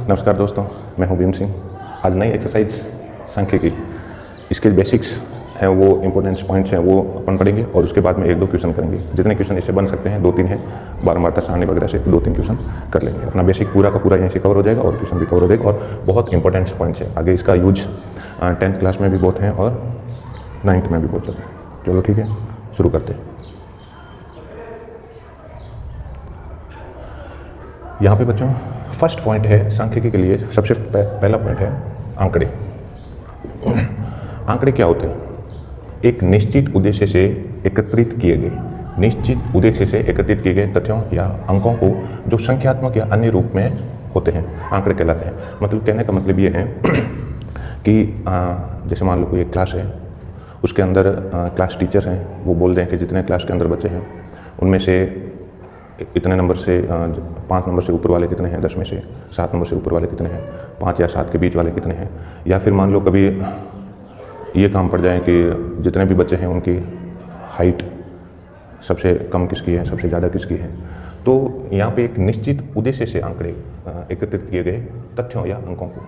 नमस्कार दोस्तों, मैं हूं भीम सिंह। आज नई एक्सरसाइज सांख्यिकी, इसके बेसिक्स हैं, वो इंपॉर्टेंट पॉइंट्स हैं, वो अपन पढ़ेंगे और उसके बाद में एक दो क्वेश्चन करेंगे। जितने क्वेश्चन इससे बन सकते हैं, 2-3 हैं, बारंबारता सारणी वगैरह से 2-3 क्वेश्चन कर लेंगे। अपना बेसिक पूरा का पूरा यहीं से कवर हो जाएगा और क्वेश्चन भी कवर हो जाएगा और बहुत इंपॉर्टेंट पॉइंट्स है। आगे इसका यूज 10th क्लास में भी बहुत हैं और 9th में भी बहुत ज़्यादा है। चलो ठीक है, शुरू करते हैं। यहाँ पे बच्चों फर्स्ट पॉइंट है सांख्यिकी के लिए, सबसे पहला पॉइंट है आंकड़े। आंकड़े क्या होते हैं? एक निश्चित उद्देश्य से एकत्रित किए गए तथ्यों या अंकों को जो संख्यात्मक या अन्य रूप में होते हैं, आंकड़े कहलाते हैं। मतलब कहने का मतलब ये है कि जैसे मान लो कोई एक क्लास है, उसके अंदर क्लास टीचर हैं, वो बोल दें कि जितने क्लास के अंदर बच्चे हैं उनमें से इतने नंबर से 5 नंबर से ऊपर वाले कितने हैं, 10 में से 7 नंबर से ऊपर वाले कितने हैं, 5 या 7 के बीच वाले कितने हैं। या फिर मान लो कभी ये काम पड़ जाए कि जितने भी बच्चे हैं उनकी हाइट सबसे कम किसकी है, सबसे ज़्यादा किसकी है। तो यहाँ पे एक निश्चित उद्देश्य से आंकड़े एकत्रित किए गए तथ्यों या अंकों को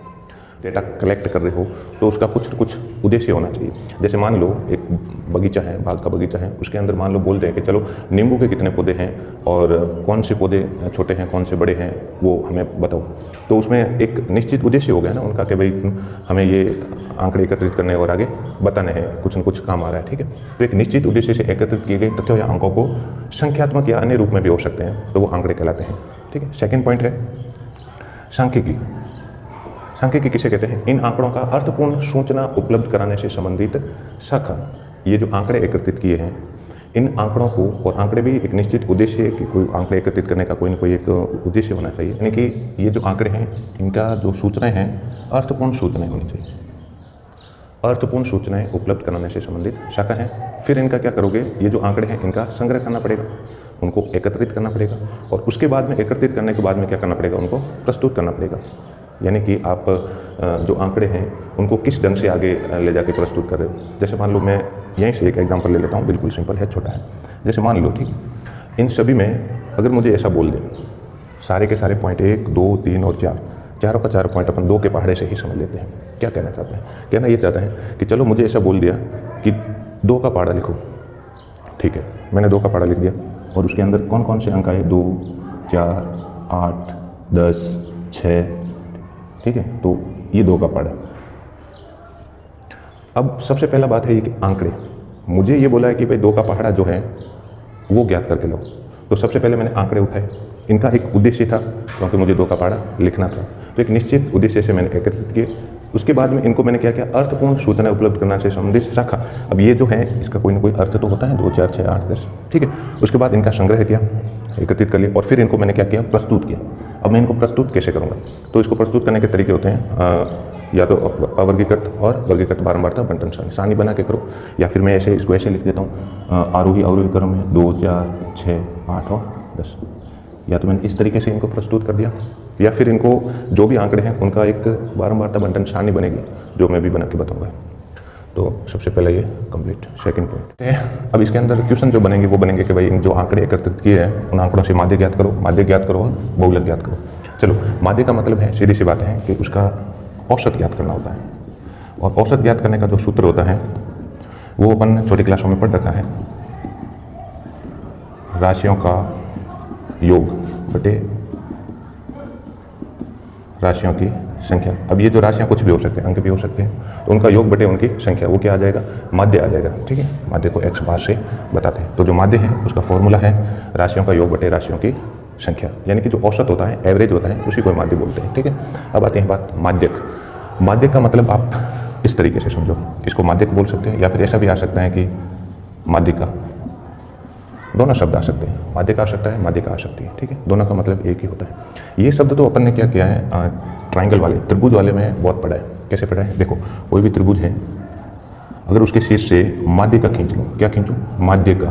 डेटा कलेक्ट कर रहे हो तो उसका कुछ उद्देश्य होना चाहिए। जैसे मान लो एक बगीचा है, बाग का बगीचा है, उसके अंदर मान लो बोल दें कि चलो नींबू के कितने पौधे हैं और कौन से पौधे छोटे हैं, कौन से बड़े हैं, वो हमें बताओ। तो उसमें एक निश्चित उद्देश्य हो गया ना उनका कि भाई हमें ये आंकड़े एकत्रित करने और आगे बताने हैं, कुछ न कुछ काम आ रहा है। ठीक है, तो एक निश्चित उद्देश्य से एकत्रित किए गए तथ्यों या अंकों को संख्यात्मक या अन्य रूप में भी हो सकते हैं, तो वो आंकड़े कहलाते हैं। ठीक है, सेकेंड पॉइंट है सांख्यिकी। सांख्यिकी किसे कहते हैं? इन आंकड़ों का अर्थपूर्ण सूचना उपलब्ध कराने से संबंधित शाखा। ये जो आंकड़े एकत्रित किए हैं, इन आंकड़ों को, और आंकड़े भी एक निश्चित उद्देश्य कि कोई आंकड़े एकत्रित करने का कोई ना कोई एक उद्देश्य होना चाहिए, यानी कि ये जो आंकड़े हैं इनका जो सूचनाएं हैं अर्थपूर्ण सूचनाएं होनी चाहिए। अर्थपूर्ण सूचनाएं उपलब्ध कराने से संबंधित शाखा है। फिर इनका क्या करोगे? ये जो आंकड़े हैं इनका संग्रह करना पड़ेगा, उनको एकत्रित करना पड़ेगा और उसके बाद में एकत्रित करने के बाद में क्या करना पड़ेगा? उनको प्रस्तुत करना पड़ेगा। यानी कि आप जो आंकड़े हैं उनको किस ढंग से आगे ले जाके प्रस्तुत कर रहे हो। जैसे मान लो मैं यहीं से एक एग्जांपल ले लेता हूँ, बिल्कुल सिंपल है, छोटा है। जैसे मान लो, ठीक, इन सभी में अगर मुझे ऐसा बोल दें, सारे के सारे पॉइंट 1, 2, 3 और 4, चारों का चारों पॉइंट अपन 2 के पहाड़े से ही समझ लेते हैं। क्या कहना चाहते हैं? कहना ये चाहता है कि चलो मुझे ऐसा बोल दिया कि 2 का पहाड़ा लिखो। ठीक है, मैंने 2 का पहाड़ा लिख दिया और उसके अंदर कौन कौन से अंक आए? 2, 4, 8, 10, 6। ठीक है, तो ये 2 का पहाड़ा। अब सबसे पहला बात है ये कि आंकड़े, मुझे ये बोला है कि भाई 2 का पहाड़ा जो है वो ज्ञात करके लो। तो सबसे पहले मैंने आंकड़े उठाए, इनका एक उद्देश्य था क्योंकि मुझे 2 का पहाड़ा लिखना था, तो एक निश्चित उद्देश्य से मैंने एकत्रित किए। उसके बाद में इनको मैंने क्या किया? अर्थपूर्ण सूचना उपलब्ध करना से संबंधित शाखा। अब ये जो है इसका कोई ना कोई अर्थ तो होता है, 2, 4, 6, 8, 10। ठीक है, उसके बाद इनका संग्रह किया, एकत्रित कर लिया और फिर इनको मैंने क्या किया? प्रस्तुत किया। अब मैं इनको प्रस्तुत कैसे करूँगा? तो इसको प्रस्तुत करने के तरीके होते हैं, या तो अवर्गीकृत और वर्गीकृत बारंबारता बंटन सारणी बना के करो, या फिर मैं ऐसे इसको ऐसे लिख देता हूँ, आरोही अवरोही क्रम में 2, 4, 6, 8 और 10। या तो मैंने इस तरीके से इनको प्रस्तुत कर दिया, या फिर इनको जो भी आंकड़े हैं उनका एक बारंबारता बंटन सारणी बनेगी जो मैं भी बना के बताऊँगा। तो सबसे पहले ये कंप्लीट। सेकंड पॉइंट है, अब इसके अंदर क्वेश्चन जो बनेंगे वो बनेंगे कि भाई इन जो आंकड़े एकत्रित किए हैं उन आंकड़ों से माध्य ज्ञात करो, माध्य ज्ञात करो और बहुलक ज्ञात करो। चलो, माध्य का मतलब है, सीधी सी बात है कि उसका औसत ज्ञात करना होता है, और औसत ज्ञात करने का जो सूत्र होता है वो अपन छोटी क्लासों में पढ़ रखा है, राशियों का योग बटे राशियों की संख्या। अब ये जो राशियाँ कुछ भी हो सकते हैं, अंक भी हो सकते हैं, तो उनका योग बटे उनकी संख्या, वो क्या आ जाएगा? माध्य आ जाएगा। ठीक है, माध्य को x बार से बताते हैं। तो जो माध्य है उसका फॉर्मूला है राशियों का योग बटे राशियों की संख्या, यानी कि जो औसत होता है, एवरेज होता है, उसी को माध्य बोलते हैं। ठीक है, अब आते हैं बात माध्यक। माध्यक का मतलब आप इस तरीके से समझो, इसको माध्यक बोल सकते हैं, या फिर ऐसा भी आ सकता है कि माध्यिका, दोनों शब्द आ सकते हैं। माध्यिका आ सकता है, माध्यिका आ सकती है। ठीक है, दोनों का मतलब एक ही होता है। ये शब्द तो अपन ने क्या किया है, ट्राइंगल वाले, त्रिभुज वाले में बहुत पढ़ा है। कैसे पढ़ा है? देखो, कोई भी त्रिभुज है, अगर उसके शीर्ष से माध्यिका खींच लो, क्या खींचो? माध्यिका,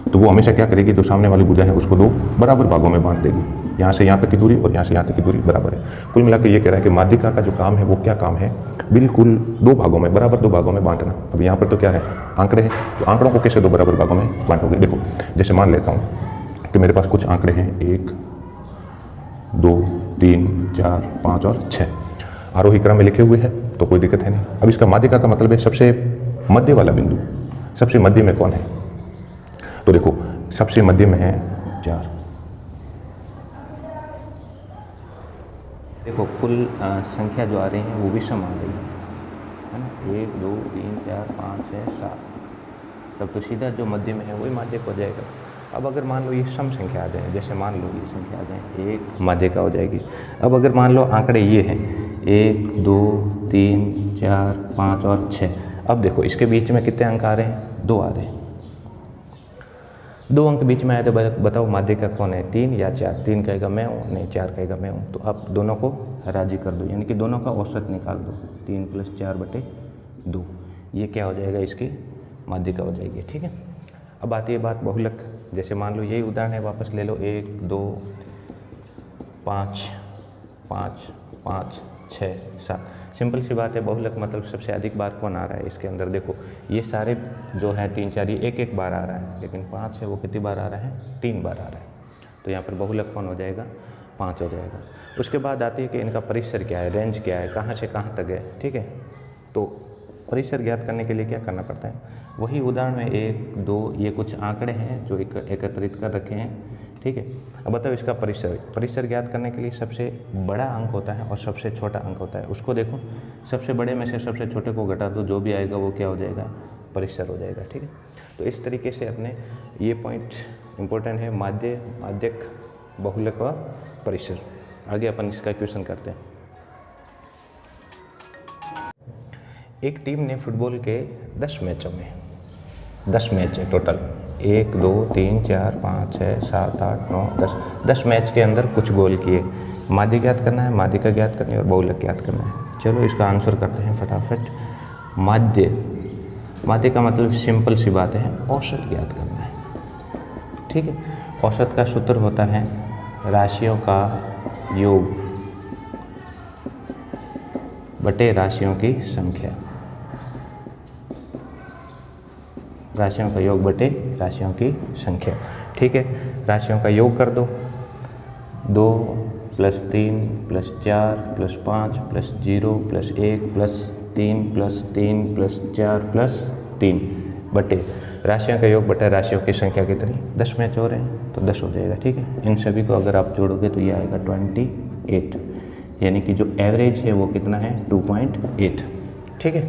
तो वो हमेशा क्या करेगी? जो सामने वाली भुजा है उसको 2 बराबर भागों में बांट देगी। यहाँ से यहाँ तक की दूरी और यहाँ से यहाँ तक की दूरी बराबर है। कुल मिलाकर ये कह रहा है कि माध्यिका का जो काम है वो क्या काम है? बिल्कुल 2 भागों में, बराबर 2 भागों में बांटना। अब यहाँ पर तो क्या है? आंकड़े हैं, तो आंकड़ों को कैसे 2 बराबर भागों में बांटोगे? देखो, जैसे मान लेता हूँ कि मेरे पास कुछ आंकड़े हैं, 1, 2, 3, 4, 5 और 6 आरोही क्रम में लिखे हुए हैं, तो कोई दिक्कत है नहीं। अब इसका माध्यिका का मतलब है सबसे मध्य वाला बिंदु, सबसे मध्य में कौन है? तो देखो सबसे मध्य में है 4। देखो कुल संख्या जो आ रही है वो विषम आ रही है ना, 1, 2, 3, 4, 5, 6, 7, तब तो सीधा जो मध्य में है वही माध्यक हो जाएगा। अब अगर मान लो ये सम संख्या आ जाए, जैसे मान लो ये संख्या आ जाए, 1 माध्यिका हो जाएगी। अब अगर मान लो आंकड़े ये हैं 1, 2, 3, 4, 5 और 6, अब देखो इसके बीच में कितने अंक आ रहे हैं? 2 आ रहे हैं। 2 अंक बीच में आए तो बताओ माध्यिका कौन है, 3 या 4? 3 कहेगा मैं हूँ, नहीं 4 कहेगा मैं हूँ। तो आप दोनों को राजी कर दो, यानी कि दोनों का औसत निकाल दो, 3 + 4/2, ये क्या हो जाएगा? इसकी माध्यिका हो जाएगी। ठीक है, अब आती है बात बहुलक। जैसे मान लो यही उदाहरण है, वापस ले लो, 1, 2, 5, 5, 5, 6, 7। सिंपल सी बात है, बहुलक मतलब सबसे अधिक बार कौन आ रहा है इसके अंदर। देखो ये सारे जो है 3, 4 ये एक बार आ रहा है, लेकिन 5 है वो कितनी बार आ रहा है? 3 बार आ रहा है। तो यहाँ पर बहुलक कौन हो जाएगा? 5 हो जाएगा। उसके बाद आती है कि इनका परिसर क्या है, रेंज क्या है, कहाँ से कहाँ तक है। ठीक है, तो परिसर ज्ञात करने के लिए क्या करना पड़ता है? वही उदाहरण में 1, 2 ये कुछ आंकड़े हैं जो एकत्रित कर रखे हैं। ठीक है, अब बताओ इसका परिसर ज्ञात करने के लिए सबसे बड़ा अंक होता है और सबसे छोटा अंक होता है। उसको देखो, सबसे बड़े में से सबसे छोटे को घटा दो, जो भी आएगा वो क्या हो जाएगा? परिसर हो जाएगा। ठीक है, तो इस तरीके से अपने ये पॉइंट इम्पोर्टेंट है, माध्यक, बहुलक व परिसर। आगे अपन इसका क्वेश्चन करते हैं। एक टीम ने फुटबॉल के 10 मैचों में, 10 मैच है टोटल, 1, 2, 3, 4, 5, 6, 7, 8, 9, 10, 10 मैच के अंदर कुछ गोल किए। माध्यिका ज्ञात करना है, माध्यिका ज्ञात करनी है और बहुलक ज्ञात करना है। चलो इसका आंसर करते हैं फटाफट। माध्य का मतलब सिंपल सी बात है, औसत ज्ञात करना है। ठीक है, औसत का सूत्र होता है राशियों का योग बटे राशियों की संख्या, राशियों का योग बटे राशियों की संख्या। ठीक है, राशियों का योग कर दो, 2 + 3 + 4 + 5 + 0 + 1 + 3 + 3 + 4 + 3 बटे राशियों का योग बटे राशियों की संख्या कितनी? 10 मैच हो रहे हैं तो 10 हो जाएगा। ठीक है, इन सभी को अगर आप जोड़ोगे तो ये आएगा 28, यानी कि जो एवरेज है वो कितना है? 2.8। ठीक है,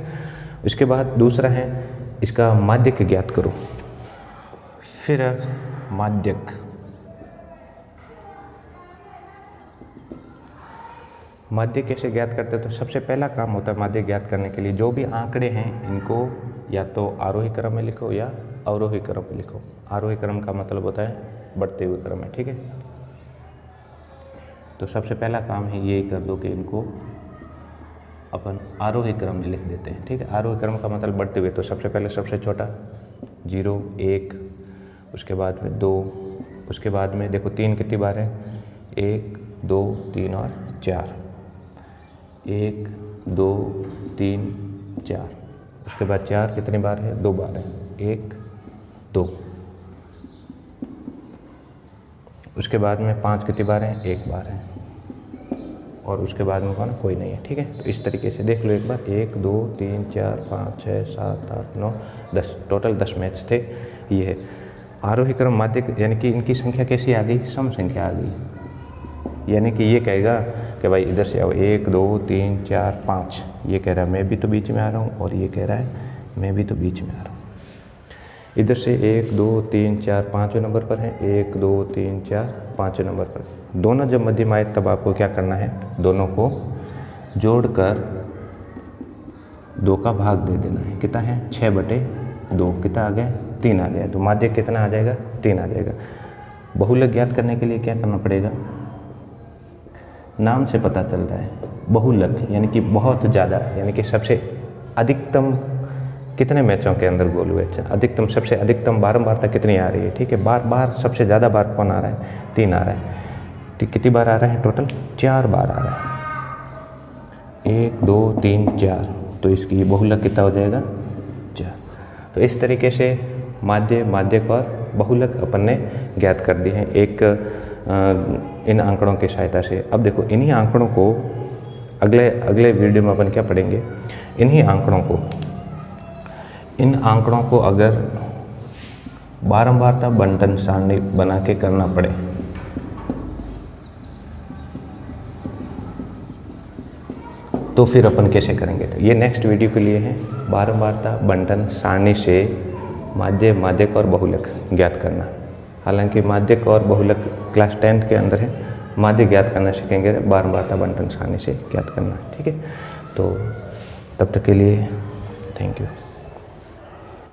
उसके बाद दूसरा है इसका माध्यक ज्ञात करो। फिर माध्य कैसे ज्ञात करते हैं? तो सबसे पहला काम होता है माध्य ज्ञात करने के लिए, जो भी आंकड़े हैं इनको या तो आरोही क्रम में लिखो या अवरोही क्रम में लिखो। आरोही क्रम का मतलब होता है बढ़ते हुए क्रम में। ठीक है, तो सबसे पहला काम है ये कर दो कि इनको अपन आरोही क्रम में लिख देते हैं। ठीक है, आरोही क्रम का मतलब बढ़ते हुए, तो सबसे पहले सबसे छोटा 0, 1, उसके बाद में 2, उसके बाद में देखो 3 कितनी बार है? 1, 2, 3 और 4, 1, 2, 3, 4, उसके बाद 4 कितनी बार है? 2 बार है, 1, 2, उसके बाद में 5 कितनी बार है? 1 बार है, और उसके बाद में कौन? कोई नहीं है। ठीक है, तो इस तरीके से देख लो एक बार, 1, 2, 3, 4, 5, 6, 7, 8, 9, 10, टोटल 10 मैच थे। ये है आरोही क्रम माध्यक, यानी कि इनकी संख्या कैसी आ गई? सम संख्या आ गई। यानी कि ये कहेगा कि भाई इधर से आओ, 1, 2, 3, 4, 5, ये कह रहा है मैं भी तो बीच में आ रहा हूँ, और ये कह रहा है मैं भी तो बीच में आ रहा हूँ। इधर से 1, 2, 3, 4, 5वें नंबर पर है, 1, 2, 3, 4, 5वें नंबर पर। दोनों जब मध्य में आए तब आपको क्या करना है? दोनों को जोड़कर 2 का भाग दे देना है। कितना है? 6/2। कितना आ गया? 3 आ गया। तो माध्य कितना आ जाएगा? 3 आ जाएगा। बहुलक ज्ञात करने के लिए क्या करना पड़ेगा? नाम से पता चल रहा है, बहुलक यानी कि बहुत ज़्यादा, यानी कि सबसे अधिकतम कितने मैचों के अंदर गोल हुए, अधिकतम सबसे अधिकतम बारंबारता कितनी आ रही है। ठीक है, बार सबसे ज़्यादा बार कौन आ रहा है? 3 आ रहा है। कितनी बार आ रहा है? टोटल 4 बार आ रहा है, 1, 2, 3, 4। तो इसकी बहुलक कितना हो जाएगा? 4। तो इस तरीके से माध्यक और बहुलक अपन ने ज्ञात कर दिए हैं। एक इन आंकड़ों की सहायता से। अब देखो इन्हीं आंकड़ों को अगले वीडियो में अपन क्या पढ़ेंगे, इन आंकड़ों को अगर बारंबारता बंटन सारणी बना के करना पड़े तो फिर अपन कैसे करेंगे। तो ये नेक्स्ट वीडियो के लिए है, बारंबारता बंटन सारणी से माध्यक और बहुलक ज्ञात करना। हालांकि माध्यक और बहुलक क्लास 10th के अंदर है, माध्य ज्ञात करना सीखेंगे बारंबारता बंटन सारणी से ज्ञात करना। ठीक है, तो तब तक के लिए थैंक यू।